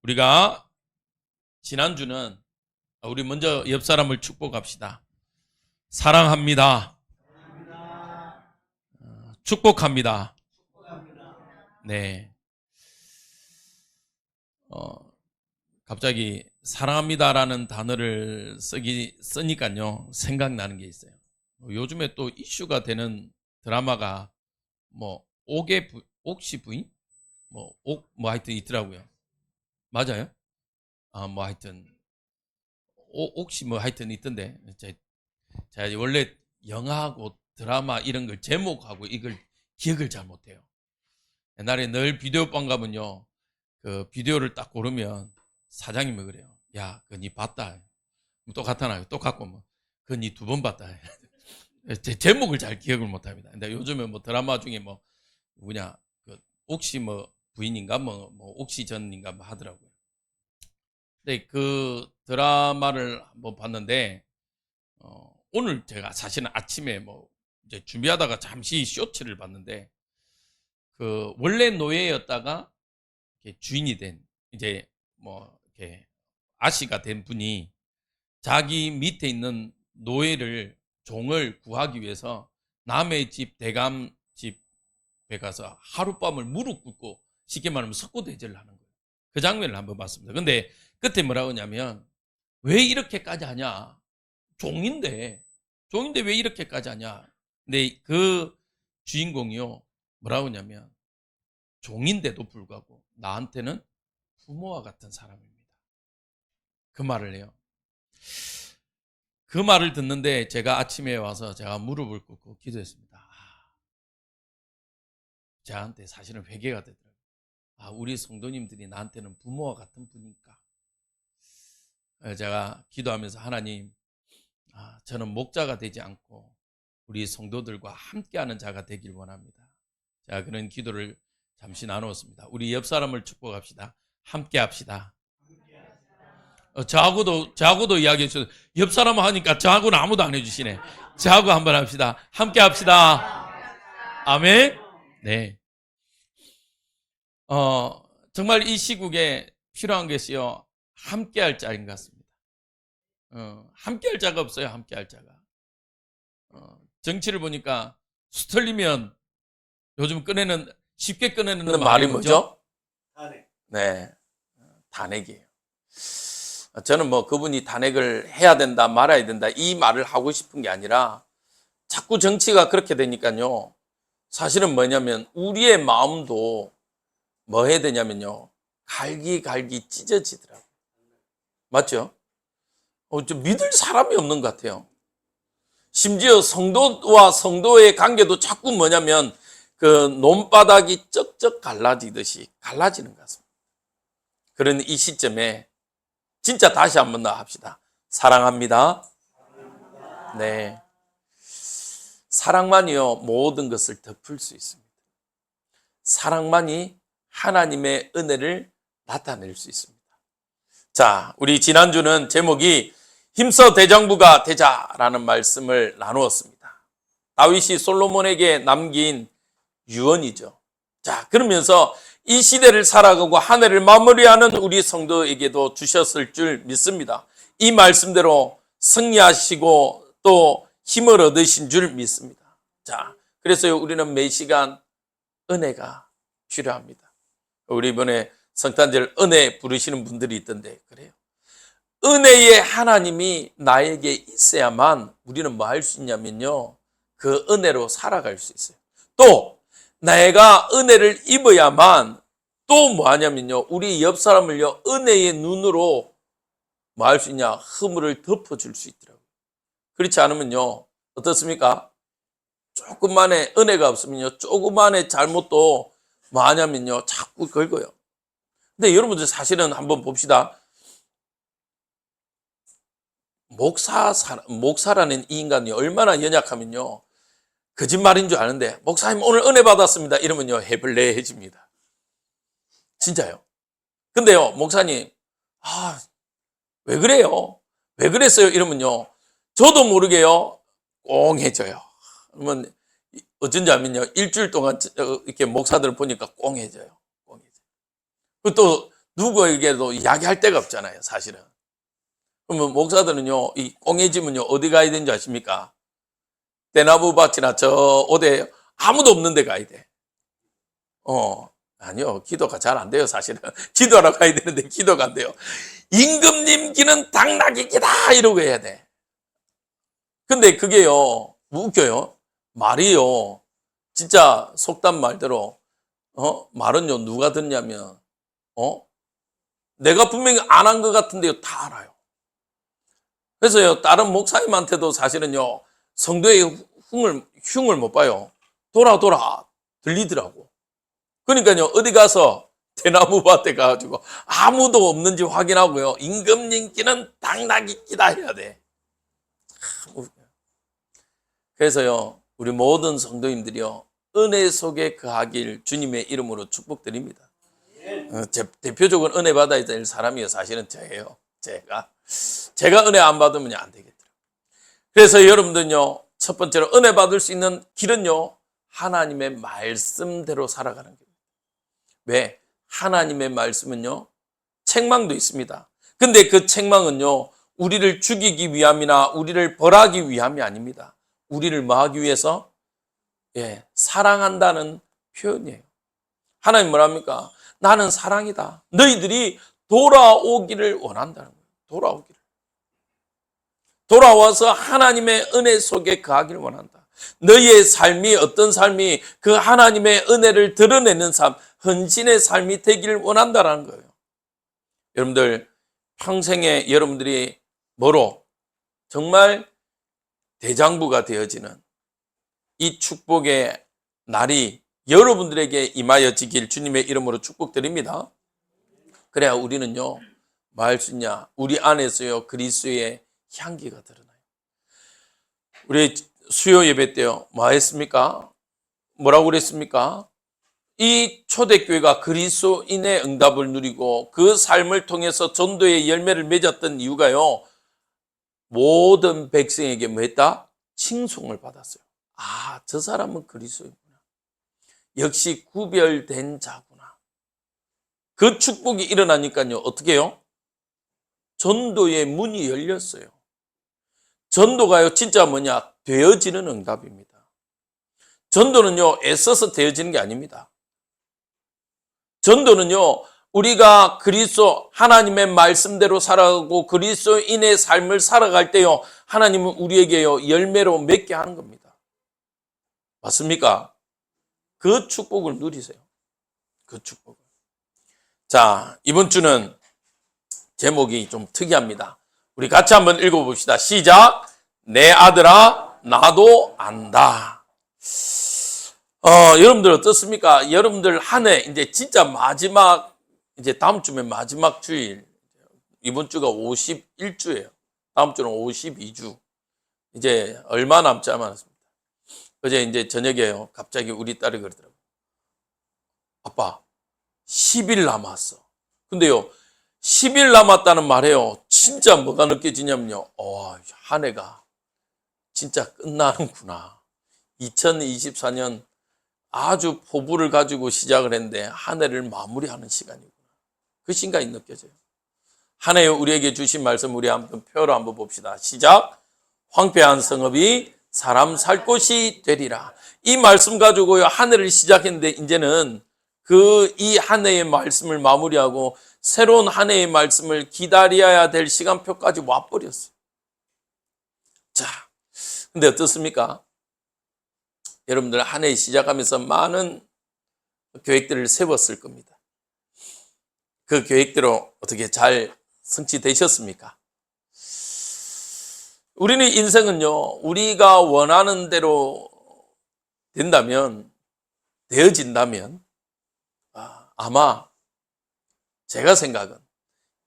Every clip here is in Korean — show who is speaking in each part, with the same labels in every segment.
Speaker 1: 우리가 지난주는 우리 먼저 옆 사람을 축복합시다. 사랑합니다. 축복합니다. 네. 갑자기 사랑합니다라는 단어를 쓰니까요, 생각나는 게 있어요. 요즘에 또 이슈가 되는 드라마가 옥시 부인? 하여튼 있더라고요. 맞아요? 하여튼, 옥시 하여튼 있던데. 제가 원래 영화하고 드라마 이런 걸 제목하고 이걸 기억을 잘 못해요. 옛날에 늘 비디오방 가면요, 그 비디오를 딱 고르면 사장님이 그래요. 야, 그거 니 봤다. 똑같잖아요. 똑같고 그거 니 두 번 봤다. 제 제목을 잘 기억을 못합니다. 근데 요즘에 드라마 중에 누구냐, 옥시 부인인가 옥시 전인가 하더라고요. 근데 그 드라마를 한번 봤는데 오늘 제가 사실은 아침에 이제 준비하다가 잠시 쇼츠를 봤는데 그 원래 노예였다가 이렇게 주인이 된 이제 이렇게 아씨가 된 분이 자기 밑에 있는 노예를 종을 구하기 위해서 남의 집 대감 집에 가서 하룻밤을 무릎 꿇고 쉽게 말하면 석고대죄를 하는 거예요. 그 장면을 한번 봤습니다. 근데 그때 뭐라고 하냐면 왜 이렇게까지 하냐? 종인데 왜 이렇게까지 하냐? 근데 그 주인공이요 뭐라고 하냐면 종인데도 불구하고 나한테는 부모와 같은 사람입니다. 그 말을 해요. 그 말을 듣는데 제가 아침에 와서 제가 무릎을 꿇고 기도했습니다. 저한테 사실은 회개가 되더라고요. 우리 성도님들이 나한테는 부모와 같은 분인가? 제가 기도하면서 하나님, 저는 목자가 되지 않고 우리 성도들과 함께하는 자가 되길 원합니다. 자, 그런 기도를 잠시 나누었습니다. 우리 옆 사람을 축복합시다. 함께합시다. 저하고도 이야기해 주셔서 옆 사람 하니까 저하고는 아무도 안 해주시네. 저하고 한번 합시다. 함께합시다. 아멘. 네. 정말 이 시국에 필요한 것이요 함께할 자인 것 같습니다. 함께할 자가 없어요. 함께할 자가. 정치를 보니까 수틀리면 요즘 쉽게 꺼내는 말이 뭐죠? 탄핵. 네, 탄핵이에요. 저는 그분이 탄핵을 해야 된다 말아야 된다 이 말을 하고 싶은 게 아니라 자꾸 정치가 그렇게 되니까요 사실은 뭐냐면 우리의 마음도 뭐 해야 되냐면요 갈기갈기 찢어지더라고요. 맞죠? 좀 믿을 사람이 없는 것 같아요. 심지어 성도와 성도의 관계도 자꾸 뭐냐면 그 논바닥이 쩍쩍 갈라지듯이 갈라지는 것 같습니다. 그런 이 시점에 진짜 다시 한번 더 합시다. 사랑합니다. 네. 사랑만이요 모든 것을 덮을 수 있습니다. 사랑만이 하나님의 은혜를 나타낼 수 있습니다. 자, 우리 지난주는 제목이 힘써 대장부가 되자라는 말씀을 나누었습니다. 다윗이 솔로몬에게 남긴 유언이죠. 자, 그러면서 이 시대를 살아가고 한 해를 마무리하는 우리 성도에게도 주셨을 줄 믿습니다. 이 말씀대로 승리하시고 또 힘을 얻으신 줄 믿습니다. 자, 그래서 우리는 매 시간 은혜가 필요합니다. 우리 이번에 성탄절 은혜 부르시는 분들이 있던데 그래요. 은혜의 하나님이 나에게 있어야만 우리는 뭐 할 수 있냐면요. 그 은혜로 살아갈 수 있어요. 또 내가 은혜를 입어야만 또 뭐 하냐면요. 우리 옆 사람을요. 은혜의 눈으로 뭐 할 수 있냐. 허물을 덮어줄 수 있더라고요. 그렇지 않으면요. 어떻습니까? 조금만의 은혜가 없으면요. 조금만의 잘못도 뭐 하냐면요. 자꾸 긁어요. 근데 여러분들 사실은 한번 봅시다. 목사라는 이 인간이 얼마나 연약하면요. 거짓말인 줄 아는데 목사님 오늘 은혜 받았습니다. 이러면요. 해블레해집니다. 진짜요. 근데요. 목사님 왜 그래요? 왜 그랬어요? 이러면요. 저도 모르게요. 꽁해져요. 그러면 어쩐지 알면요. 일주일 동안 이렇게 목사들을 보니까 꽁해져요. 꽁해져요. 또 누구에게도 이야기할 데가 없잖아요, 사실은. 그러면 목사들은요, 이 꽁해지면요, 어디 가야 되는지 아십니까? 대나무 밭이나 저 어디 아무도 없는 데 가야 돼. 아니요. 기도가 잘 안 돼요, 사실은. 기도하러 가야 되는데 기도가 안 돼요. 임금님 기는 당나귀 기다! 이러고 해야 돼. 근데 그게요, 웃겨요. 말이요, 진짜 속담 말대로, 말은요, 누가 듣냐면, 내가 분명히 안 한 것 같은데요, 다 알아요. 그래서요, 다른 목사님한테도 사실은요, 성도의 흉을 못 봐요. 돌아 들리더라고. 그러니까요, 어디 가서 대나무 밭에 가가지고 아무도 없는지 확인하고요, 임금님께는 당나귀 끼다 해야 돼. 그래서요, 우리 모든 성도님들이요, 은혜 속에 거하길 주님의 이름으로 축복드립니다. 대표적으로 은혜 받아야 될 사람이요, 사실은 저예요. 제가 은혜 안 받으면 안 되겠더라고요. 그래서 여러분들은요, 첫 번째로 은혜 받을 수 있는 길은요, 하나님의 말씀대로 살아가는 겁니다. 왜? 하나님의 말씀은요, 책망도 있습니다. 근데 그 책망은요, 우리를 죽이기 위함이나 우리를 벌하기 위함이 아닙니다. 우리를 뭐 하기 위해서? 사랑한다는 표현이에요. 하나님 뭐랍니까? 나는 사랑이다. 너희들이 돌아오기를 원한다는 거예요. 돌아와서 하나님의 은혜 속에 거하기를 원한다. 너희의 삶이 어떤 삶이 그 하나님의 은혜를 드러내는 삶, 헌신의 삶이 되기를 원한다는 거예요. 여러분들 평생에 여러분들이 뭐로 정말 대장부가 되어지는 이 축복의 날이 여러분들에게 임하여지길 주님의 이름으로 축복드립니다. 그래야 우리는요, 뭐 할 수 있냐? 우리 안에서요, 그리스도의 향기가 드러나요. 우리 수요 예배 때요, 뭐 했습니까? 뭐라고 그랬습니까? 이 초대교회가 그리스도인의 응답을 누리고 그 삶을 통해서 전도의 열매를 맺었던 이유가요, 모든 백성에게 뭐 했다? 칭송을 받았어요. 아, 저 사람은 그리스도이구나. 역시 구별된 자구나. 그 축복이 일어나니까요, 어떻게 해요? 전도의 문이 열렸어요. 전도가요, 진짜 뭐냐? 되어지는 응답입니다. 전도는요, 애써서 되어지는 게 아닙니다. 전도는요, 우리가 그리스도 하나님의 말씀대로 살아가고 그리스도인의 삶을 살아갈 때요, 하나님은 우리에게요, 열매로 맺게 하는 겁니다. 맞습니까? 그 축복을 누리세요. 그 축복을. 자, 이번 주는 제목이 좀 특이합니다. 우리 같이 한번 읽어봅시다. 시작. 내 아들아, 나도 안다. 여러분들 어떻습니까? 여러분들 한 해 이제 진짜 마지막, 이제 다음 주면 마지막 주일, 이번 주가 51주예요. 다음 주는 52주. 이제 얼마 남지 않았습니다. 어제 이제 저녁에요, 갑자기 우리 딸이 그러더라고요. 아빠, 10일 남았어. 근데요, 10일 남았다는 말에요, 진짜 뭐가 느껴지냐면요, 한 해가 진짜 끝나는구나. 2024년 아주 포부를 가지고 시작을 했는데 한 해를 마무리하는 시간이구나. 그 심각이 느껴져요. 한 해 우리에게 주신 말씀 우리 한번 표로 한번 봅시다. 시작. 황폐한 성읍이 사람 살 곳이 되리라. 이 말씀 가지고요, 한 해를 시작했는데 이제는 이 한 해의 말씀을 마무리하고 새로운 한 해의 말씀을 기다려야 될 시간표까지 와버렸어요. 자, 근데 어떻습니까? 여러분들 한 해 시작하면서 많은 계획들을 세웠을 겁니다. 그 계획대로 어떻게 잘 성취되셨습니까? 우리는 인생은요, 우리가 원하는 대로 된다면, 되어진다면, 아마 제가 생각은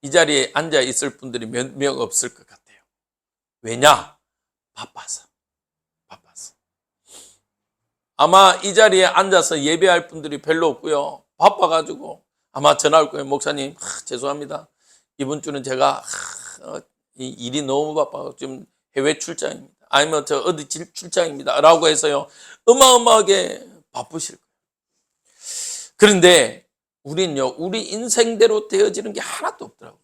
Speaker 1: 이 자리에 앉아 있을 분들이 몇 명 없을 것 같아요. 왜냐? 바빠서. 아마 이 자리에 앉아서 예배할 분들이 별로 없고요. 바빠가지고 아마 전화 올 거예요. 목사님, 죄송합니다. 이번 주는 제가 이 일이 너무 바빠서 지금 해외 출장입니다. 아니면 저 어디 출장입니다. 라고 해서요, 어마어마하게 바쁘실 거예요. 그런데 우리는요, 우리 인생대로 되어지는 게 하나도 없더라고요.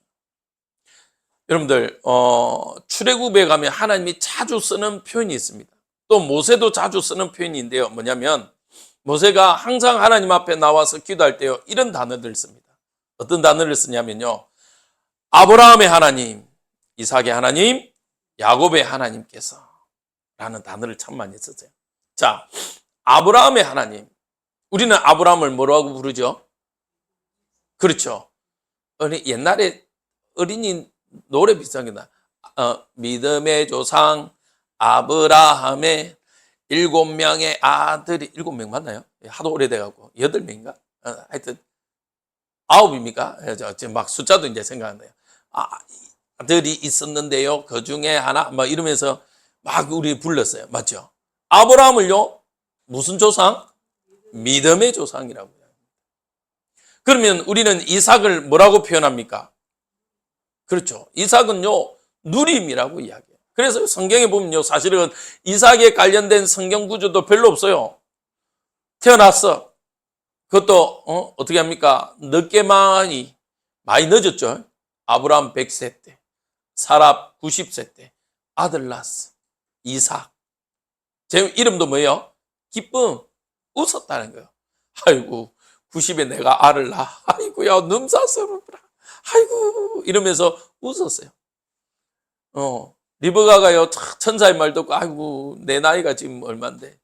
Speaker 1: 여러분들, 출애굽에 가면 하나님이 자주 쓰는 표현이 있습니다. 또 모세도 자주 쓰는 표현인데요. 뭐냐면, 모세가 항상 하나님 앞에 나와서 기도할 때요, 이런 단어들을 씁니다. 어떤 단어를 쓰냐면요, 아브라함의 하나님, 이삭의 하나님, 야곱의 하나님께서 라는 단어를 참 많이 쓰세요. 자, 아브라함의 하나님. 우리는 아브라함을 뭐라고 부르죠? 그렇죠. 옛날에 어린이 노래 비슷한 게 나. 믿음의 조상 아브라함의 7명의 아들이 7명 맞나요? 하도 오래돼갖고 8명인가? 하여튼 9입니까? 지금 막 숫자도 이제 생각나요. 아들이 있었는데요. 그 중에 하나 막 이러면서 막 우리 불렀어요. 맞죠? 아브라함을요. 무슨 조상? 믿음의 조상이라고요. 그러면 우리는 이삭을 뭐라고 표현합니까? 그렇죠. 이삭은요, 누림이라고 이야기해요. 그래서 성경에 보면요, 사실은 이삭에 관련된 성경 구조도 별로 없어요. 태어났어. 그것도, 어떻게 합니까? 늦게 많이 늦었죠. 아브라함 100세 때, 사라 90세 때, 아들 낳았어. 이삭. 제 이름도 뭐예요? 기쁨. 웃었다는 거예요. 아이고, 90에 내가 알을 낳아. 아이고야, 넘사스럽더라. 아이고, 이러면서 웃었어요. 리브가가요, 천사의 말 듣고, 아이고, 내 나이가 지금 얼만데.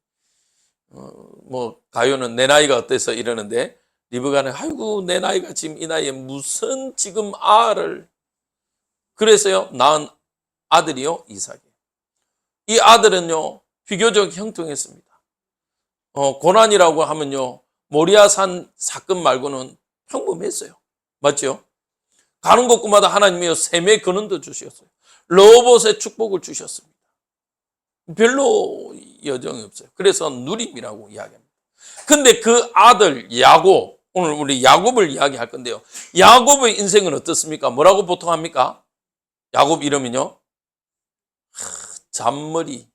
Speaker 1: 뭐, 가요는 내 나이가 어때서 이러는데, 리브가는, 아이고, 내 나이가 지금 이 나이에 무슨 지금 알을. 그래서요, 낳은 아들이요, 이삭이에요. 이 아들은요, 비교적 형통했습니다. 고난이라고 하면요, 모리아산 사건 말고는 평범했어요. 맞죠? 가는 곳마다 하나님이요, 샘의 근원도 주셨어요. 러봇의 축복을 주셨습니다. 별로 여정이 없어요. 그래서 누림이라고 이야기합니다. 근데 그 아들 야곱, 오늘 우리 야곱을 이야기할 건데요. 야곱의 인생은 어떻습니까? 뭐라고 보통 합니까? 야곱 이름은요, 잔머리,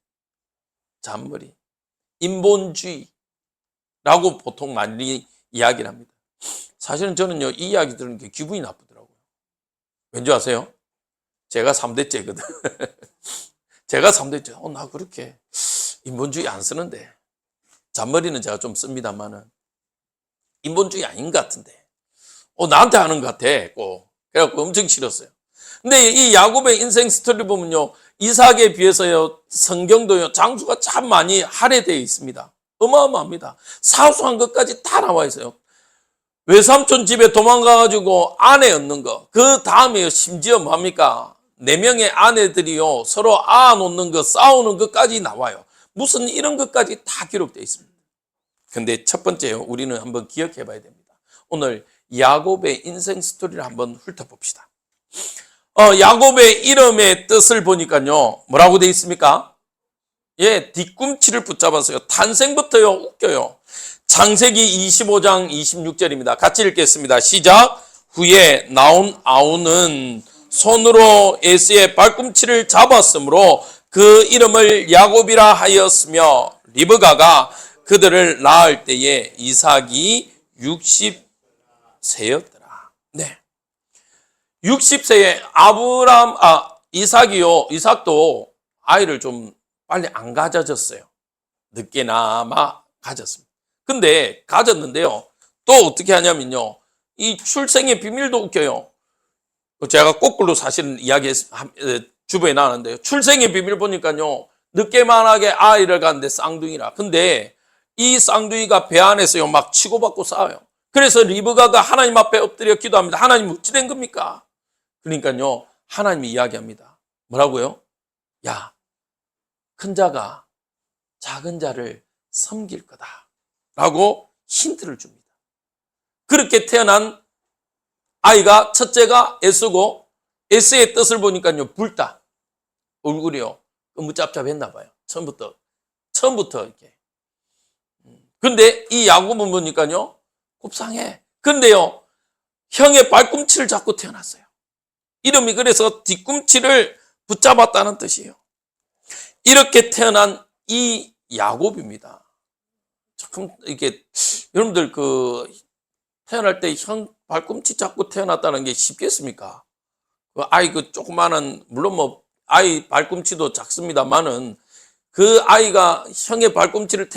Speaker 1: 인본주의라고 보통 많이 이야기를 합니다. 사실은 저는요, 이 이야기 들은 게 기분이 나쁘더라고요. 왠지 아세요? 제가 3대째거든. 제가 3대째. 나 그렇게 인본주의 안 쓰는데. 잔머리는 제가 좀 씁니다만은 인본주의 아닌 것 같은데. 나한테 하는 것 같아. 꼭. 그래갖고 엄청 싫었어요. 근데 이 야곱의 인생 스토리 보면요, 이삭에 비해서요, 성경도요, 장수가 참 많이 할애되어 있습니다. 어마어마합니다. 사소한 것까지 다 나와 있어요. 외삼촌 집에 도망가가지고 아내 얻는 거. 그 다음에요, 심지어 뭡니까? 4명의 아내들이요, 서로 놓는 거, 싸우는 것까지 나와요. 무슨 이런 것까지 다 기록되어 있습니다. 근데 첫 번째요, 우리는 한번 기억해 봐야 됩니다. 오늘 야곱의 인생 스토리를 한번 훑어봅시다. 야곱의 이름의 뜻을 보니까요, 뭐라고 되어 있습니까? 예, 뒤꿈치를 붙잡았어요. 탄생부터요, 웃겨요. 창세기 25장 26절입니다. 같이 읽겠습니다. 시작. 후에 나온 아우는 손으로 에스의 발꿈치를 잡았으므로 그 이름을 야곱이라 하였으며 리브가가 그들을 낳을 때에 이삭이 60세였더라. 네. 60세에 이삭도 아이를 좀 빨리 안 가져졌어요. 늦게나마 가졌습니다. 근데 가졌는데요, 또 어떻게 하냐면요, 이 출생의 비밀도 웃겨요. 제가 거꾸로 사실은 주부에 나왔는데요, 출생의 비밀 보니까요, 늦게만하게 아이를 갖는데 쌍둥이라. 근데 이 쌍둥이가 배 안에서요, 막 치고받고 싸워요. 그래서 리브가가 하나님 앞에 엎드려 기도합니다. 하나님 어찌 된 겁니까? 그러니까요, 하나님이 이야기합니다. 뭐라고요? 야, 큰 자가 작은 자를 섬길 거다 라고 힌트를 줍니다. 그렇게 태어난 아이가, 첫째가 에스고, 에스의 뜻을 보니까요, 붉다. 얼굴이요, 무짭짭했나 봐요. 처음부터 이렇게. 근데 이 야곱은 보니까요, 곱상해. 근데요, 형의 발꿈치를 잡고 태어났어요. 이름이 그래서 뒤꿈치를 붙잡았다는 뜻이에요. 이렇게 태어난 이 야곱입니다. 참, 이게, 여러분들 태어날 때 형 발꿈치 잡고 태어났다는 게 쉽겠습니까? 그 아이 그 조그마한 물론 뭐 아이 발꿈치도 작습니다만은 그 아이가 형의 발꿈치를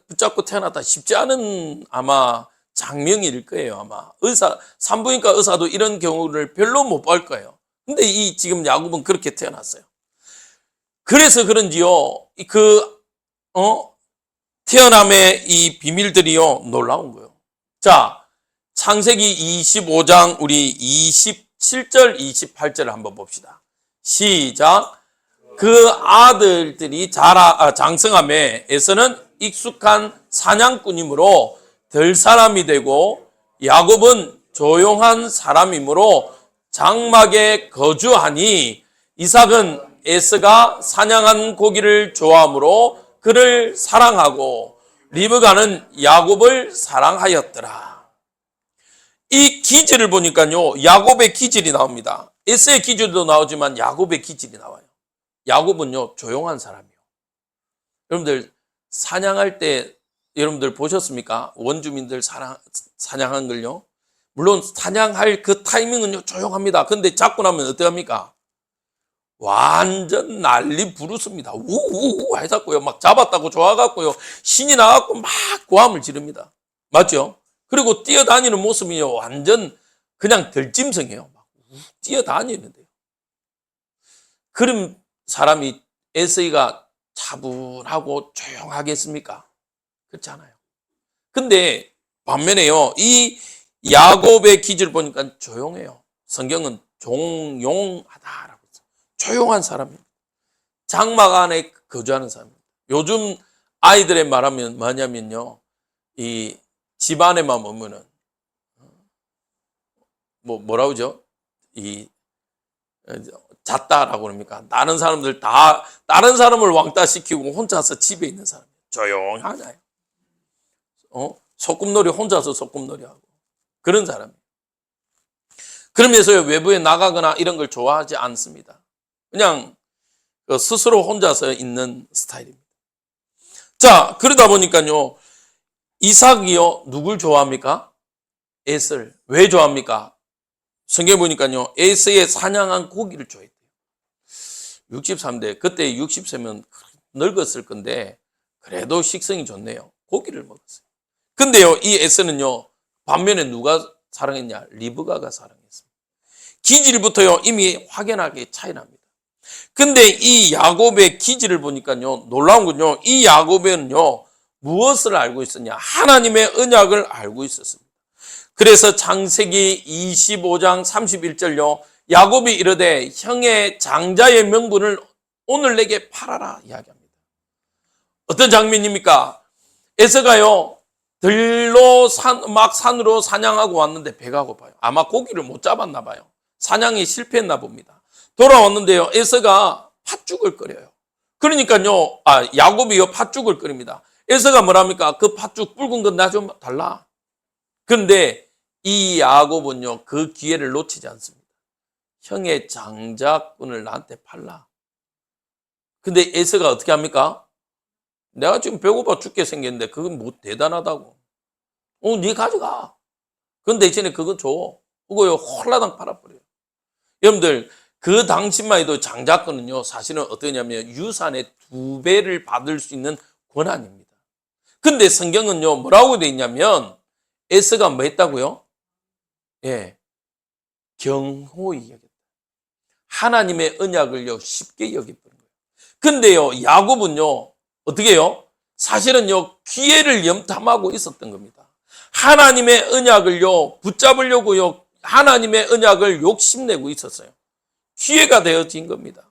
Speaker 1: 붙잡고 태어났다 쉽지 않은 아마 장면일 거예요. 아마 산부인과 의사도 이런 경우를 별로 못 볼 거예요. 근데 이 지금 야곱은 그렇게 태어났어요. 그래서 그런지요, 태어남의 이 비밀들이요, 놀라운 거예요. 자, 창세기 25장 우리 27절, 28절을 한번 봅시다. 시작. 그 아들들이 장성함에 에서는 익숙한 사냥꾼이므로 들 사람이 되고 야곱은 조용한 사람이므로 장막에 거주하니 이삭은 에서가 사냥한 고기를 좋아하므로 그를 사랑하고 리브가는 야곱을 사랑하였더라. 이 기질을 보니까요, 야곱의 기질이 나옵니다. 에서의 기질도 나오지만 야곱의 기질이 나와요. 야곱은요, 조용한 사람이요. 여러분들 사냥할 때 여러분들 보셨습니까? 원주민들 사냥한 걸요. 물론 사냥할 그 타이밍은요, 조용합니다. 근데 잡고 나면 어떡합니까? 완전 난리 부르습니다. 우우우 해갖고요, 막 잡았다고 좋아갖고요, 신이 나갖고 막 고함을 지릅니다. 맞죠? 그리고 뛰어다니는 모습이요, 완전 그냥 들짐승이에요. 막 뛰어다니는데요. 그럼 사람이 에서이가 차분하고 조용하겠습니까? 그렇지 않아요. 근데 반면에요, 이 야곱의 기질을 보니까 조용해요. 성경은 종용하다라고 했어요. 조용한 사람입니다. 장막 안에 거주하는 사람입니다. 요즘 아이들의 말하면 뭐냐면요, 이 집안에만 오면은 뭐라고 하죠? 잤다라고 그럽니까? 다른 사람을 왕따시키고 혼자서 집에 있는 사람. 조용하잖아요. 소꿉놀이 혼자서 소꿉놀이 하고 그런 사람이에요. 그러면서 외부에 나가거나 이런 걸 좋아하지 않습니다. 그냥 스스로 혼자서 있는 스타일입니다. 자, 그러다 보니까요, 이삭이요, 누굴 좋아합니까? 에서를. 왜 좋아합니까? 성경에 보니까요, 에서의 사냥한 고기를 좋아했대요. 63대, 그때 60세면 늙었을 건데, 그래도 식성이 좋네요. 고기를 먹었어요. 근데요, 이 에서는요, 반면에 누가 사랑했냐? 리브가가 사랑했습니다. 기질부터요, 이미 확연하게 차이 납니다. 근데 이 야곱의 기질을 보니까요, 놀라운 건요, 이 야곱에는요, 무엇을 알고 있었냐? 하나님의 언약을 알고 있었습니다. 그래서 창세기 25장 31절요, 야곱이 이르되 형의 장자의 명분을 오늘 내게 팔아라 이야기합니다. 어떤 장면입니까? 에서가요, 들로 산으로 사냥하고 왔는데 배가 고파요. 아마 고기를 못 잡았나 봐요. 사냥이 실패했나 봅니다. 돌아왔는데요, 에서가 팥죽을 끓여요. 그러니까요, 야곱이요, 팥죽을 끓입니다. 에서가 뭐랍니까? 그 팥죽 붉은 건 나 좀 달라. 그런데 이 야곱은요, 그 기회를 놓치지 않습니다. 형의 장자꾼을 나한테 팔라. 근데 에서가 어떻게 합니까? 내가 지금 배고파 죽게 생겼는데 그건 뭐 대단하다고. 네 가져가. 그건 대신에 그거 줘. 그거요, 홀라당 팔아버려요. 여러분들, 그 당시만 해도 장자권은요, 사실은 어떠냐면 유산의 2배를 받을 수 있는 권한입니다. 근데 성경은요, 뭐라고 되어 있냐면, 에서가 뭐 했다고요? 예, 경호히 여겼다. 하나님의 언약을요, 쉽게 여기버린 거예요. 근데요, 야곱은요, 어떻게 해요? 사실은요, 기회를 염탐하고 있었던 겁니다. 하나님의 언약을요, 붙잡으려고요, 하나님의 언약을 욕심내고 있었어요. 기회가 되어진 겁니다.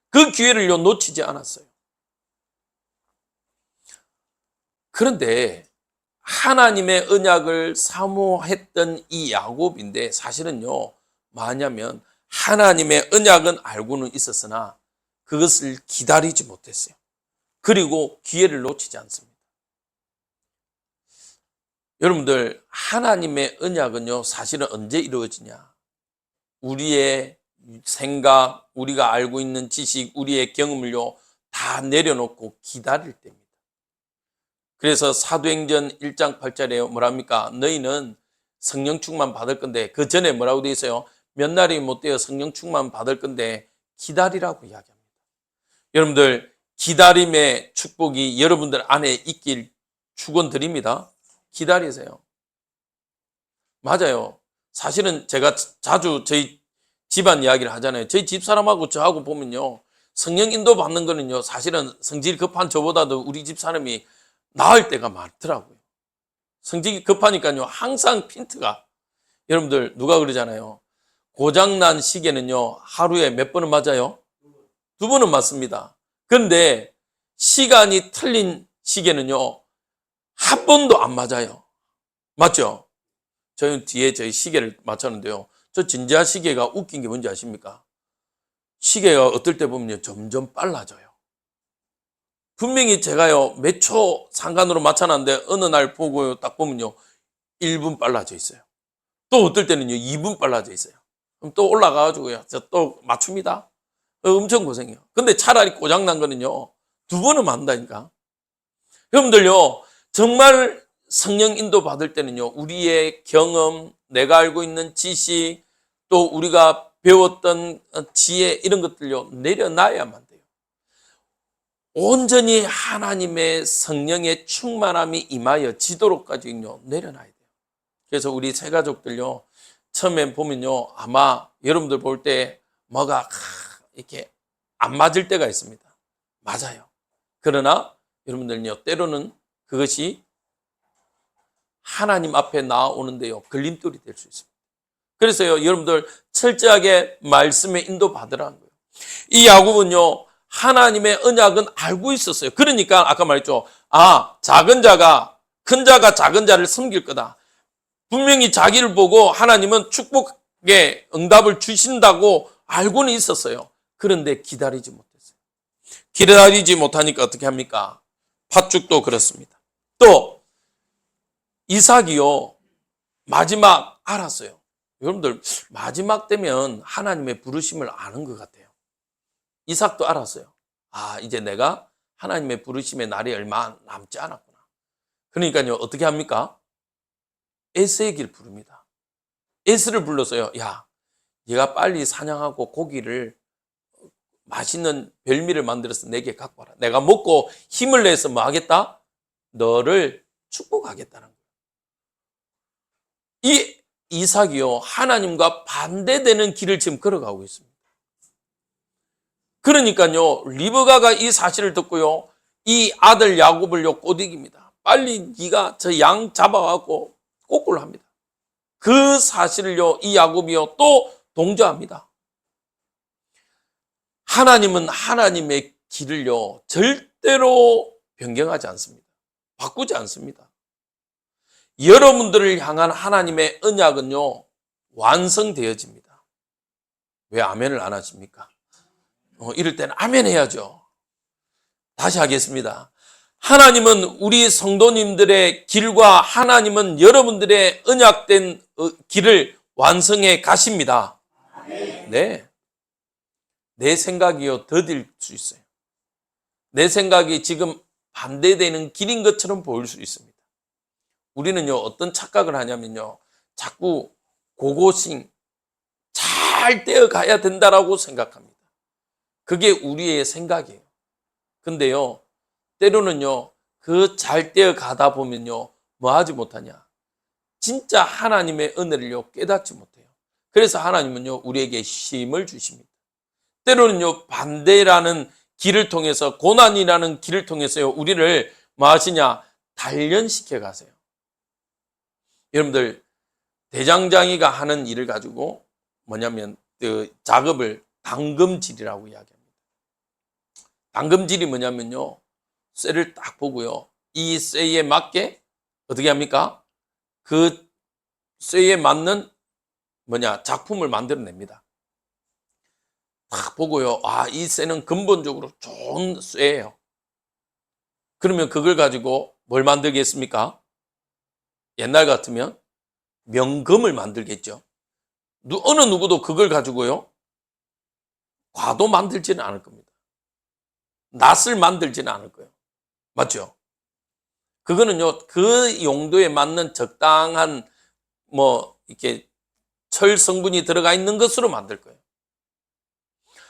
Speaker 1: 그 기회를요, 놓치지 않았어요. 그런데 하나님의 언약을 사모했던 이 야곱인데 사실은요, 뭐냐면 하나님의 언약은 알고는 있었으나 그것을 기다리지 못했어요. 그리고 기회를 놓치지 않습니다. 여러분들, 하나님의 언약은요, 사실은 언제 이루어지냐? 우리의 생각, 우리가 알고 있는 지식, 우리의 경험을요, 다 내려놓고 기다릴 때입니다. 그래서 사도행전 1장 8절에 뭐랍니까? 너희는 성령 충만 받을 건데, 그 전에 뭐라고 되어 있어요? 몇 날이 못 되어 성령 충만 받을 건데 기다리라고 이야기합니다. 여러분들, 기다림의 축복이 여러분들 안에 있길 축원드립니다. 기다리세요. 맞아요. 사실은 제가 자주 저희 집안 이야기를 하잖아요. 저희 집사람하고 저하고 보면요, 성령 인도 받는 거는요, 사실은 성질이 급한 저보다도 우리 집사람이 나을 때가 많더라고요. 성질이 급하니까요, 항상 핀트가, 여러분들 누가 그러잖아요, 고장난 시계는요 하루에 몇 번은 맞아요? 2번은 맞습니다. 그런데 시간이 틀린 시계는요 한 번도 안 맞아요. 맞죠? 저희 뒤에 저희 시계를 맞췄는데요, 저 진지한 시계가 웃긴 게 뭔지 아십니까? 시계가 어떨 때 보면요 점점 빨라져요. 분명히 제가요 몇 초 상간으로 맞춰놨는데 어느 날 보고요 딱 보면요 1분 빨라져 있어요. 또 어떨 때는요 2분 빨라져 있어요. 그럼 또 올라가가지고요 저 또 맞춥니다. 엄청 고생해요. 근데 차라리 고장난 거는요 2번은 맞는다니까. 여러분들요, 정말 성령 인도 받을 때는요 우리의 경험, 내가 알고 있는 지식, 또 우리가 배웠던 지혜, 이런 것들요 내려놔야만 돼요. 온전히 하나님의 성령의 충만함이 임하여 지도록까지요 내려놔야 돼요. 그래서 우리 새 가족들요 처음에 보면요 아마 여러분들 볼 때 뭐가 이렇게 안 맞을 때가 있습니다. 맞아요. 그러나 여러분들요 때로는 그것이 하나님 앞에 나오는데요 걸림돌이 될 수 있습니다. 그래서요 여러분들 철저하게 말씀에 인도 받으라는 거예요. 이 야곱은요 하나님의 언약은 알고 있었어요. 그러니까 아까 말했죠, 작은 자가 큰 자가 작은 자를 섬길 거다. 분명히 자기를 보고 하나님은 축복의 응답을 주신다고 알고는 있었어요. 그런데 기다리지 못했어요. 기다리지 못하니까 어떻게 합니까? 팥죽도 그렇습니다. 또 이삭이요 마지막 알았어요. 여러분들 마지막 되면 하나님의 부르심을 아는 것 같아요. 이삭도 알았어요. 이제 내가 하나님의 부르심의 날이 얼마 남지 않았구나. 그러니까요 어떻게 합니까? 에스에게를 부릅니다. 에스를 불러서요, 야, 얘가 빨리 사냥하고 고기를 맛있는 별미를 만들어서 내게 갖고 와라. 내가 먹고 힘을 내서 뭐 하겠다? 너를 축복하겠다는 거예요. 이 이삭이요 하나님과 반대되는 길을 지금 걸어가고 있습니다. 그러니까요 리브가가 이 사실을 듣고요 이 아들 야곱을요 꼬드깁니다. 빨리 네가 저 양 잡아갖고 꼬꾸를 합니다. 그 사실을요 이 야곱이요 또 동조합니다. 하나님은 하나님의 길을요 절대로 변경하지 않습니다. 바꾸지 않습니다. 여러분들을 향한 하나님의 언약은요 완성되어집니다. 왜 아멘을 안 하십니까? 이럴 때는 아멘 해야죠. 다시 하겠습니다. 하나님은 우리 성도님들의 길과 하나님은 여러분들의 언약된 길을 완성해 가십니다. 네. 내 생각이요 더딜 수 있어요. 내 생각이 지금 반대되는 길인 것처럼 보일 수 있습니다. 우리는요 어떤 착각을 하냐면요 자꾸 고고싱 잘 떼어가야 된다라고 생각합니다. 그게 우리의 생각이에요. 근데요 때로는요 그 잘 떼어가다 보면요 뭐 하지 못하냐, 진짜 하나님의 은혜를요 깨닫지 못해요. 그래서 하나님은요 우리에게 힘을 주십니다. 때로는요 반대라는 길을 통해서, 고난이라는 길을 통해서요 우리를 뭐 하시냐, 단련시켜 가세요. 여러분들 대장장이가 하는 일을 가지고 뭐냐면 그 작업을 당금질이라고 이야기합니다. 당금질이 뭐냐면요 쇠를 딱 보고요 이 쇠에 맞게 어떻게 합니까? 그 쇠에 맞는 작품을 만들어냅니다. 딱 보고요 이 쇠는 근본적으로 좋은 쇠예요. 그러면 그걸 가지고 뭘 만들겠습니까? 옛날 같으면 명금을 만들겠죠. 어느 누구도 그걸 가지고요 과도 만들지는 않을 겁니다. 낫을 만들지는 않을 거예요. 맞죠? 그거는요 그 용도에 맞는 적당한 이렇게 철 성분이 들어가 있는 것으로 만들 거예요.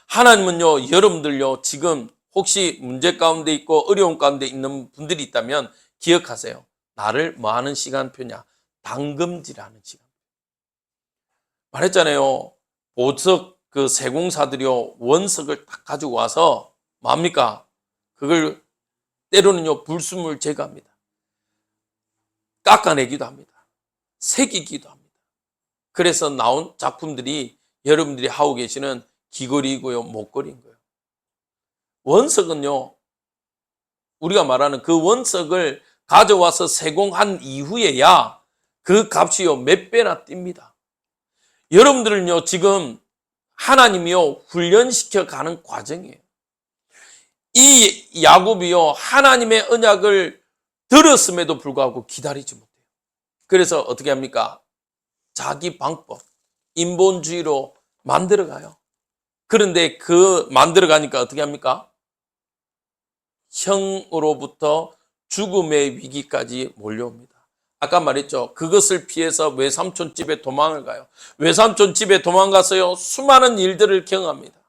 Speaker 1: 하나님은요, 여러분들요, 지금 혹시 문제 가운데 있고 어려움 가운데 있는 분들이 있다면 기억하세요. 나를 뭐 하는 시간표냐? 당금질하는 시간. 말했잖아요. 보석 그 세공사들이요, 원석을 딱 가지고 와서 뭡니까? 그걸 때로는요, 불순물 제거합니다. 깎아내기도 합니다. 새기기도 합니다. 그래서 나온 작품들이 여러분들이 하고 계시는 귀걸이고요, 목걸이인 거예요. 원석은요, 우리가 말하는 그 원석을 가져와서 세공한 이후에야 그 값이요, 몇 배나 뜁니다. 여러분들은요, 지금 하나님이요, 훈련시켜 가는 과정이에요. 이 야곱이요, 하나님의 언약을 들었음에도 불구하고 기다리지 못해요. 그래서 어떻게 합니까? 자기 방법, 인본주의로 만들어가요. 그런데 그 만들어가니까 어떻게 합니까? 형으로부터 죽음의 위기까지 몰려옵니다. 아까 말했죠. 그것을 피해서 외삼촌 집에 도망을 가요. 외삼촌 집에 도망가서요, 수많은 일들을 경험합니다.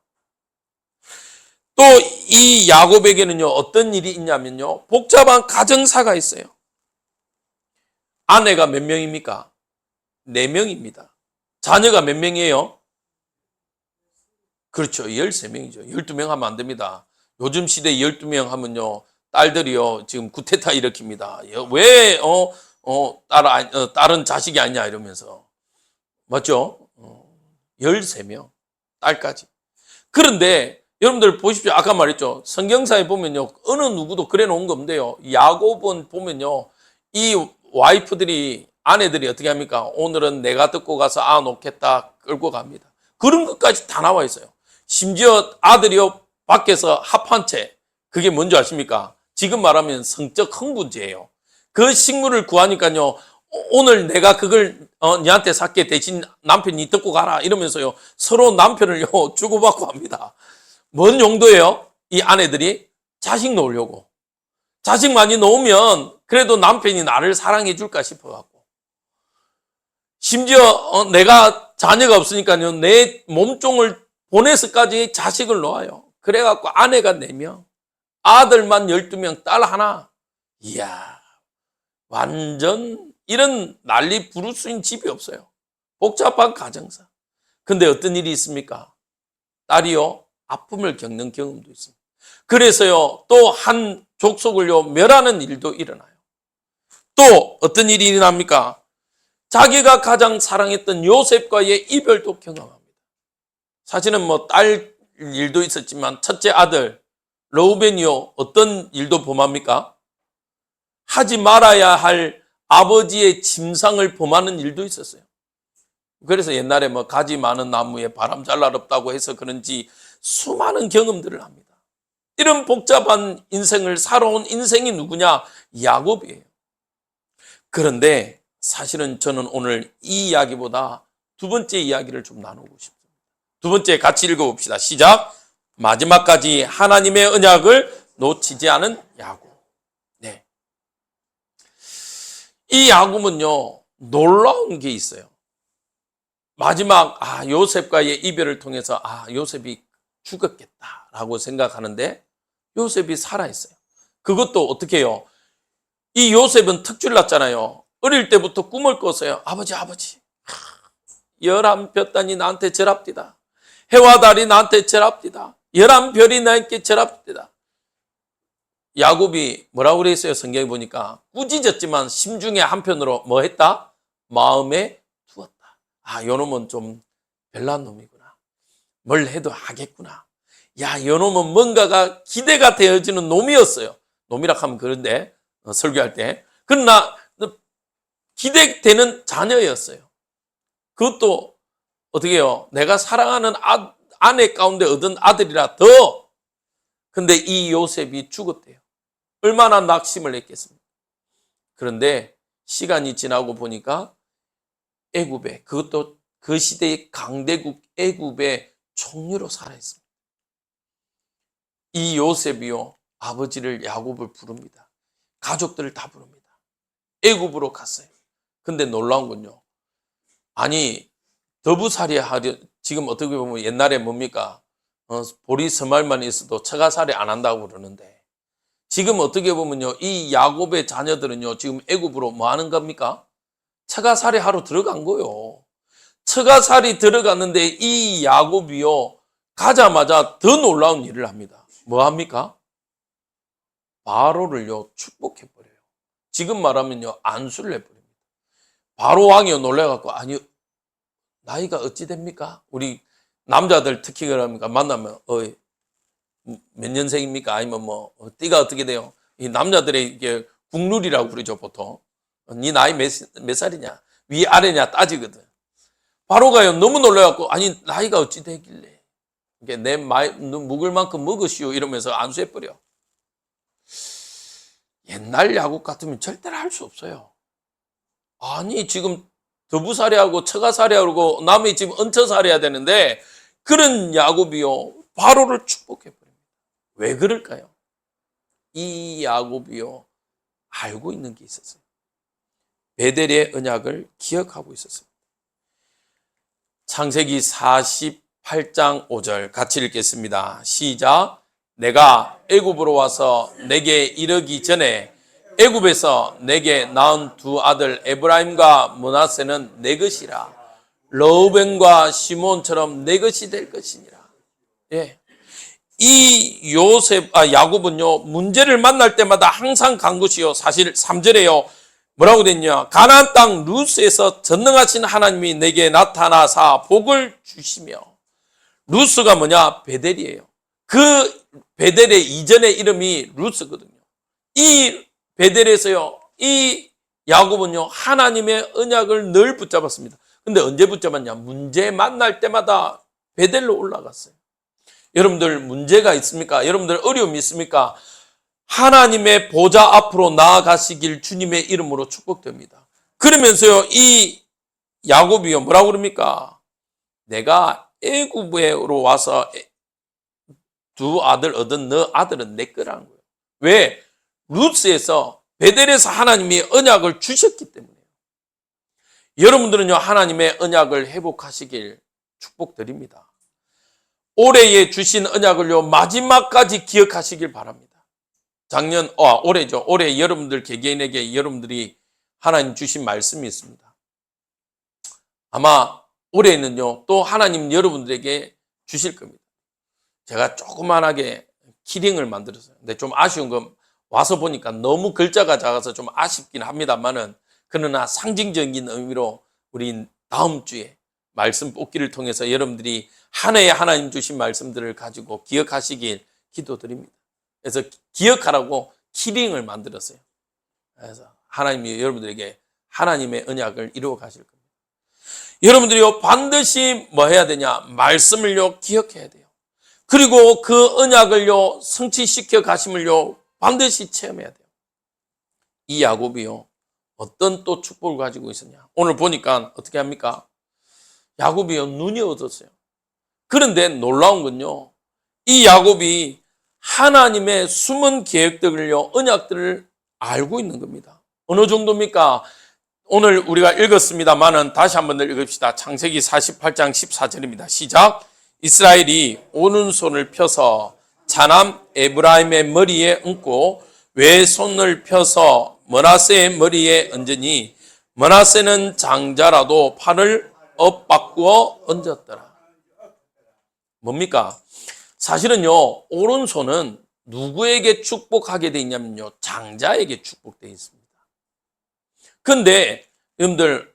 Speaker 1: 또 이 야곱에게는요, 어떤 일이 있냐면요, 복잡한 가정사가 있어요. 아내가 몇 명입니까? 4명입니다. 자녀가 몇 명이에요? 그렇죠. 13명이죠. 12명 하면 안 됩니다. 요즘 시대에 12명 하면요, 딸들이요, 지금 구테타 일으킵니다. 왜, 딸은 자식이 아니냐, 이러면서. 맞죠? 13명. 딸까지. 그런데, 여러분들 보십시오. 아까 말했죠. 성경사에 보면요, 어느 누구도 그래 놓은 거 없는데요. 야곱은 보면요, 이 와이프들이, 아내들이 어떻게 합니까? 오늘은 내가 듣고 가서 놓겠다 끌고 갑니다. 그런 것까지 다 나와 있어요. 심지어 아들이요, 밖에서 합한 채, 그게 뭔지 아십니까? 지금 말하면 성적 흥분죄예요. 그 식물을 구하니까요, 오늘 내가 그걸 니한테 살게, 대신 남편이 듣고 가라 이러면서요, 서로 남편을요 주고받고 합니다. 뭔 용도예요? 이 아내들이 자식 놓으려고. 자식 많이 놓으면 그래도 남편이 나를 사랑해 줄까 싶어갖고. 심지어 내가 자녀가 없으니까요, 내 몸종을 보내서까지 자식을 놓아요. 그래갖고 아내가 4명, 아들만 12명, 딸 하나. 이야, 완전 이런 난리 부를 수 있는 집이 없어요. 복잡한 가정사. 근데 어떤 일이 있습니까? 딸이요, 아픔을 겪는 경험도 있습니다. 그래서요, 또 한 족속을요, 멸하는 일도 일어나요. 또 어떤 일이 일어납니까? 자기가 가장 사랑했던 요셉과의 이별도 경험합니다. 사실은 딸 일도 있었지만 첫째 아들 르우벤이요, 어떤 일도 범합니까? 하지 말아야 할 아버지의 침상을 범하는 일도 있었어요. 그래서 옛날에 가지 많은 나무에 바람 잘 날 없다고 해서 그런지 수많은 경험들을 합니다. 이런 복잡한 인생을 살아온 인생이 누구냐? 야곱이에요. 그런데 사실은 저는 오늘 이 이야기보다 두 번째 이야기를 좀 나누고 싶습니다. 두 번째 같이 읽어봅시다. 시작. 마지막까지 하나님의 언약을 놓치지 않은 야곱. 네. 이 야곱은요, 놀라운 게 있어요. 마지막 요셉과의 이별을 통해서 요셉이 죽었겠다라고 생각하는데 요셉이 살아있어요. 그것도 어떻게 해요? 이 요셉은 특줄 났잖아요. 어릴 때부터 꿈을 꿨어요. 아버지 11볕단이 나한테 절합디다. 해와 달이 나한테 절합디다. 11별이 나에게 절합디다. 야곱이 뭐라고 그랬어요? 성경에 보니까 꾸짖었지만 심중에 한편으로 뭐 했다? 마음에 두었다. 요놈은 좀 별난 놈이구나. 뭘 해도 하겠구나. 요놈은 뭔가가 기대가 되어지는 놈이었어요. 놈이라 하면 그런데 설교할 때. 그러나 기대되는 자녀였어요. 그것도 어떻게 해요? 내가 사랑하는 아내 가운데 얻은 아들이라 더. 근데 이 요셉이 죽었대요. 얼마나 낙심을 했겠습니까? 그런데 시간이 지나고 보니까 애굽에, 그것도 그 시대의 강대국 애굽의 총리로 살아있습니다. 이 요셉이요, 아버지를 야곱을 부릅니다. 가족들을 다 부릅니다. 애굽으로 갔어요. 근데 놀라운 건요, 아니 더부살이 하려 지금 어떻게 보면 옛날에 뭡니까? 보리 서말만 있어도 처가살이 안 한다고 그러는데 지금 어떻게 보면요 이 야곱의 자녀들은요 지금 애굽으로 뭐 하는 겁니까? 처가살이 하러 들어간 거요. 처가살이 들어갔는데 이 야곱이요 가자마자 더 놀라운 일을 합니다. 뭐 합니까? 바로를요 축복해 버려요. 지금 말하면요 안수를 해버립니다. 바로 왕이요 놀래갖고 아니 나이가 어찌 됩니까? 우리 남자들 특히 그럽니까? 만나면 몇 년생입니까? 아니면 뭐 띠가 어떻게 돼요? 이 남자들의 이게 국룰이라고 그러죠 보통. 네 나이 몇 살이냐? 위아래냐 따지거든. 바로가요 너무 놀라갖고 아니 나이가 어찌 되길래 이게 내 묵을 만큼 먹으시오 이러면서 안수해버려. 옛날 야곱 같으면 절대로 할 수 없어요. 아니 지금 더부살이하고 처가살이하고 남이 지금 얹혀살이야 되는데 그런 야곱이요 바로를 축복해버립니다. 왜 그럴까요? 이 야곱이요 알고 있는 게 있었어요. 베델의 언약을 기억하고 있었습니다. 창세기 48장 5절 같이 읽겠습니다. 시작. 내가 애굽으로 와서 내게 이르기 전에 애굽에서 내게 낳은 두 아들 에브라임과 므낫세는 내 것이라. 러우벤과 시몬처럼 내 것이 될 것이니라. 예. 이 야곱은요 문제를 만날 때마다 항상 간 것이요. 사실 3절에요. 뭐라고 됐냐? 가나안 땅 루스에서 전능하신 하나님이 내게 나타나사 복을 주시며. 루스가 뭐냐? 베델이에요. 그 베델의 이전의 이름이 루스거든요. 이 베델에서요. 이 야곱은요. 하나님의 언약을 늘 붙잡았습니다. 근데 언제 붙잡았냐? 문제 만날 때마다 베델로 올라갔어요. 여러분들 문제가 있습니까? 여러분들 어려움이 있습니까? 하나님의 보좌 앞으로 나아가시길 주님의 이름으로 축복됩니다. 그러면서요, 이 야곱이요, 뭐라고 그럽니까? 내가 애굽으로 와서 두 아들 얻은 너 아들은 내 거라는 거예요. 왜? 루스에서 베델에서 하나님이 언약을 주셨기 때문에요. 여러분들은요, 하나님의 언약을 회복하시길 축복드립니다. 올해에 주신 언약을요, 마지막까지 기억하시길 바랍니다. 올해죠. 올해 여러분들 개개인에게 여러분들이 하나님 주신 말씀이 있습니다. 아마 올해는요, 또 하나님 여러분들에게 주실 겁니다. 제가 조그만하게 키링을 만들었어요. 근데 좀 아쉬운 건 와서 보니까 너무 글자가 작아서 좀 아쉽긴 합니다만은 그러나 상징적인 의미로 우리 다음 주에 말씀 뽑기를 통해서 여러분들이 한 해에 하나님 주신 말씀들을 가지고 기억하시길 기도드립니다. 그래서 기억하라고 키링을 만들었어요. 그래서 하나님이 여러분들에게 하나님의 언약을 이루어 가실 겁니다. 여러분들이요 반드시 뭐 해야 되냐? 말씀을요 기억해야 돼요. 그리고 그 언약을요 성취시켜 가심을요 반드시 체험해야 돼요. 이 야곱이요 어떤 또 축복을 가지고 있었냐? 오늘 보니까 어떻게 합니까? 야곱이요 눈이 어두웠어요. 그런데 놀라운 건요 이 야곱이 하나님의 숨은 계획들을요 언약들을 알고 있는 겁니다. 어느 정도입니까? 오늘 우리가 읽었습니다만은 다시 한번 읽읍시다. 창세기 48장 14절입니다. 시작. 이스라엘이 오른손을 펴서 차남 에브라임의 머리에 얹고 왼손을 펴서 므낫세의 머리에 얹으니 므낫세는 장자라도 팔을 엇바꾸어 얹었더라. 뭡니까? 사실은요 오른손은 누구에게 축복하게 되어 있냐면요 장자에게 축복되어 있습니다. 근데 여러분들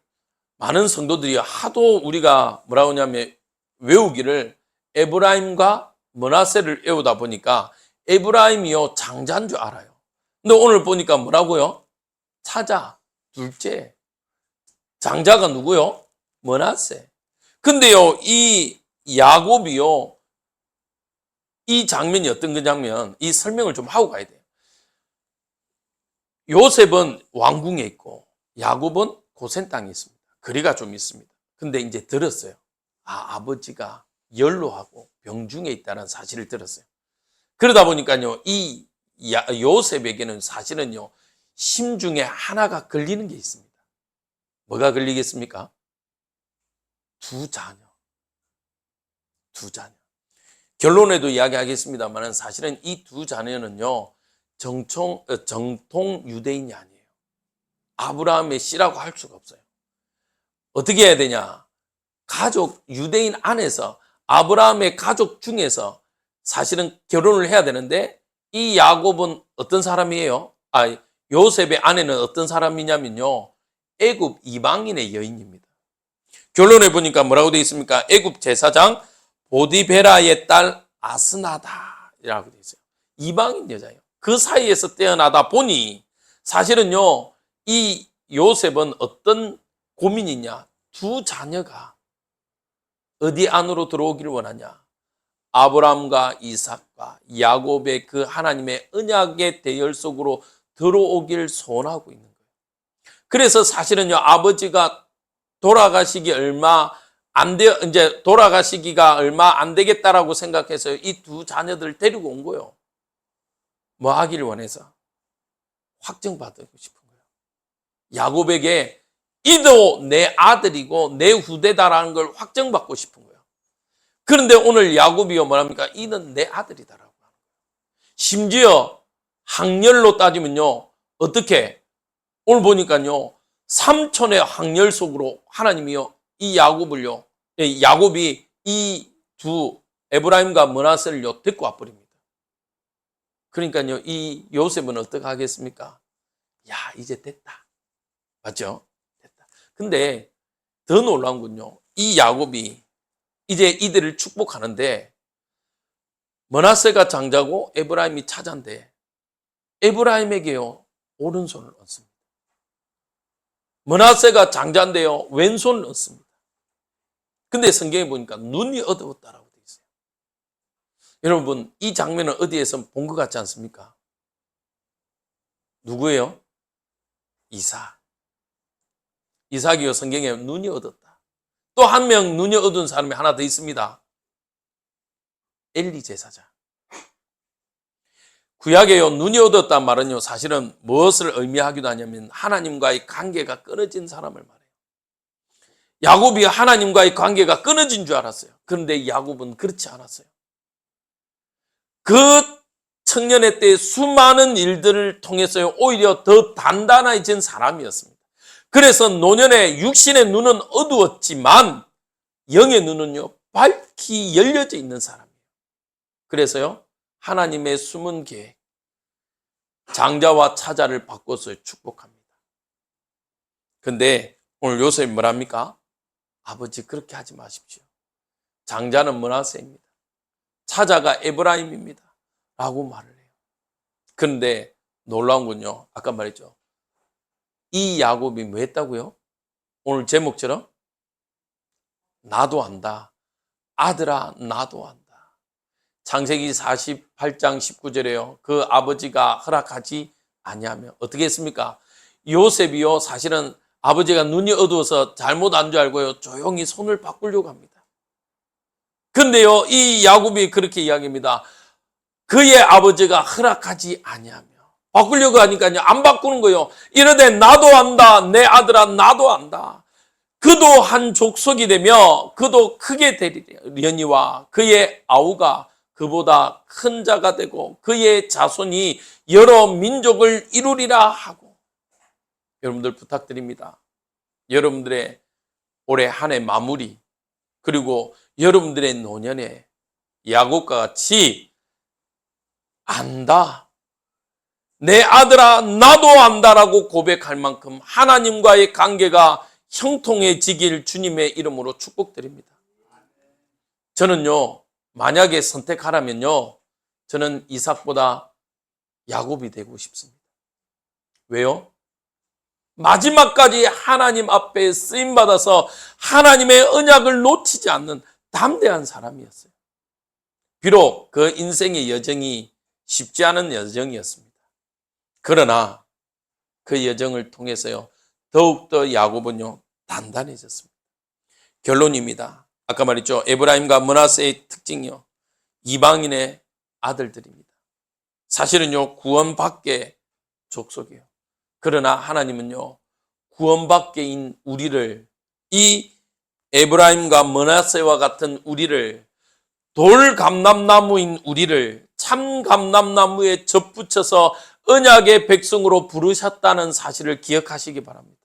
Speaker 1: 많은 성도들이 하도 우리가 뭐라고 하냐면 외우기를 에브라임과 므낫세를 외우다 보니까 에브라임이요 장자인 줄 알아요. 근데 오늘 보니까 뭐라고요? 차자, 둘째. 장자가 누구요? 므낫세. 근데요 이 야곱이요 이 장면이 어떤 거냐면 이 설명을 좀 하고 가야 돼요. 요셉은 왕궁에 있고 야곱은 고센 땅에 있습니다. 거리가 좀 있습니다. 근데 이제 들었어요. 아버지가 연로하고 병중에 있다는 사실을 들었어요. 그러다 보니까요, 이 요셉에게는 사실은요, 심중에 하나가 걸리는 게 있습니다. 뭐가 걸리겠습니까? 두 자녀. 결론에도 이야기하겠습니다만 사실은 이 두 자녀는요, 정통 유대인이 아니에요. 아브라함의 씨라고 할 수가 없어요. 어떻게 해야 되냐? 가족, 유대인 안에서 아브라함의 가족 중에서 사실은 결혼을 해야 되는데, 이 야곱은 어떤 사람이에요? 요셉의 아내는 어떤 사람이냐면요, 애굽 이방인의 여인입니다. 결론에 보니까 뭐라고 되어 있습니까? 애굽 제사장 보디베라의 딸 아스나다라고 되어 있어요. 이방인 여자예요. 그 사이에서 태어나다 보니 사실은요, 이 요셉은 어떤 고민이 있냐? 두 자녀가 어디 안으로 들어오기를 원하냐? 아브라함과 이삭과 야곱의 그 하나님의 언약의 대열 속으로 들어오길 소원하고 있는 거예요. 그래서 사실은요, 아버지가 돌아가시기가 얼마 안 되겠다라고 생각해서 이 두 자녀들을 데리고 온 거예요. 뭐 하기를 원해서? 확정받고 싶은 거예요. 야곱에게 이도 내 아들이고 내 후대다라는 걸 확정받고 싶은 거예요. 그런데 오늘 야곱이요, 뭐랍니까? 이는 내 아들이다라고 하는 거예요. 심지어 학렬로 따지면요, 어떻게? 오늘 보니까요, 삼촌의 학렬 속으로 하나님이요, 이 야곱을요, 야곱이 이 두 에브라임과 므낫세를요 데리고 와버립니다. 그러니까요, 이 요셉은 어떻게 하겠습니까? 야, 이제 됐다. 맞죠? 됐다. 근데 더 놀라운 건요, 이 야곱이 이제 이들을 축복하는데, 므낫세가 장자고 에브라임이 차자인데 에브라임에게요 오른손을 얹습니다. 므낫세가 장자인데요 왼손을 얹습니다. 근데 성경에 보니까 눈이 어두웠다라고 되어 있어요. 여러분, 이 장면은 어디에서 본 것 같지 않습니까? 누구예요? 이삭이요, 성경에 눈이 어둡다. 또 한 명 눈이 어두운 사람이 하나 더 있습니다. 엘리 제사장. 구약에요, 눈이 어두웠단 말은요, 사실은 무엇을 의미하기도 하냐면 하나님과의 관계가 끊어진 사람을 말해요. 야곱이 하나님과의 관계가 끊어진 줄 알았어요. 그런데 야곱은 그렇지 않았어요. 그 청년의 때 수많은 일들을 통해서 오히려 더 단단해진 사람이었습니다. 그래서 노년의 육신의 눈은 어두웠지만 영의 눈은요 밝히 열려져 있는 사람이에요. 그래서요, 하나님의 숨은 계획, 장자와 차자를 바꿔서 축복합니다. 근데 오늘 요셉이 뭐랍니까? 아버지, 그렇게 하지 마십시오. 장자는 므낫세입니다. 차자가 에브라임입니다. 라고 말을 해요. 그런데 놀라운 건요, 아까 말했죠, 이 야곱이 뭐 했다고요? 오늘 제목처럼 나도 안다. 아들아, 나도 안다. 창세기 48장 19절에요. 그 아버지가 허락하지 아니하며 어떻게 했습니까? 요셉이요, 사실은 아버지가 눈이 어두워서 잘못 안 줄 알고요, 조용히 손을 바꾸려고 합니다. 근데요, 이 야곱이 그렇게 이야기합니다. 그의 아버지가 허락하지 아니하며. 바꾸려고 하니까요, 안 바꾸는 거예요. 이러되 나도 안다. 내 아들아, 나도 안다. 그도 한 족속이 되며 그도 크게 되리려니와 그의 아우가 그보다 큰 자가 되고 그의 자손이 여러 민족을 이루리라 하고. 여러분들 부탁드립니다. 여러분들의 올해 한 해 마무리, 그리고 여러분들의 노년에 야곱과 같이 안다. 내 아들아, 나도 안다라고 고백할 만큼 하나님과의 관계가 형통해지길 주님의 이름으로 축복드립니다. 저는요, 만약에 선택하라면요, 저는 이삭보다 야곱이 되고 싶습니다. 왜요? 마지막까지 하나님 앞에 쓰임받아서 하나님의 언약을 놓치지 않는 담대한 사람이었어요. 비록 그 인생의 여정이 쉽지 않은 여정이었습니다. 그러나 그 여정을 통해서요, 더욱더 야곱은요 단단해졌습니다. 결론입니다. 아까 말했죠, 에브라임과 므낫세의 특징이요, 이방인의 아들들입니다. 사실은요 구원받게 족속이에요. 그러나 하나님은요 구원받게인 우리를 이 에브라임과 므낫세와 같은 우리를, 돌 감람나무인 우리를 참 감람나무에 접붙여서 언약의 백성으로 부르셨다는 사실을 기억하시기 바랍니다.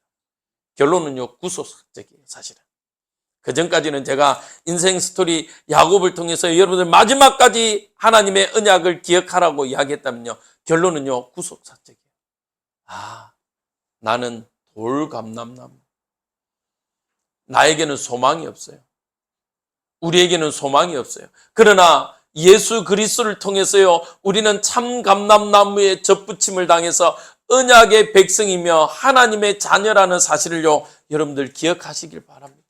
Speaker 1: 결론은요, 구속사적이에요. 사실은 그 전까지는 제가 인생 스토리 야곱을 통해서 여러분들 마지막까지 하나님의 언약을 기억하라고 이야기했다면요, 결론은요, 구속사적이에요. 아, 나는 돌 감람나무, 나에게는 소망이 없어요. 우리에게는 소망이 없어요. 그러나 예수 그리스도를 통해서요, 우리는 참 감람나무에 접붙임을 당해서 언약의 백성이며 하나님의 자녀라는 사실을요, 여러분들 기억하시길 바랍니다.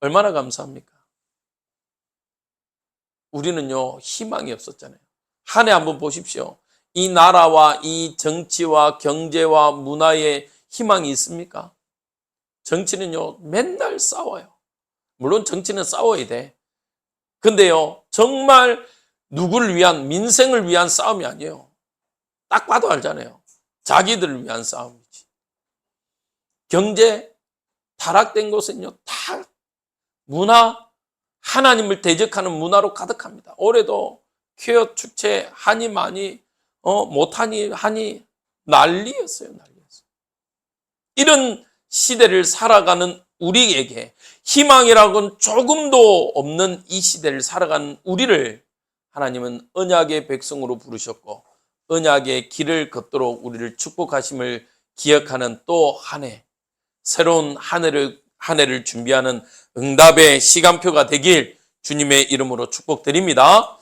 Speaker 1: 얼마나 감사합니까? 우리는요, 희망이 없었잖아요. 한 해 한번 보십시오. 이 나라와 이 정치와 경제와 문화에 희망이 있습니까? 정치는요, 맨날 싸워요. 물론 정치는 싸워야 돼. 근데요, 정말 누구를 위한, 민생을 위한 싸움이 아니에요. 딱 봐도 알잖아요. 자기들을 위한 싸움이지. 경제 타락된 곳은요, 다 문화, 하나님을 대적하는 문화로 가득합니다. 올해도 퀴어 축제 하니 많이 못하니 하니 난리였어요. 난리였어요. 이런 시대를 살아가는 우리에게, 희망이라고는 조금도 없는 이 시대를 살아가는 우리를 하나님은 언약의 백성으로 부르셨고 언약의 길을 걷도록 우리를 축복하심을 기억하는 또 한 해, 새로운 한 해를 준비하는 응답의 시간표가 되길 주님의 이름으로 축복드립니다.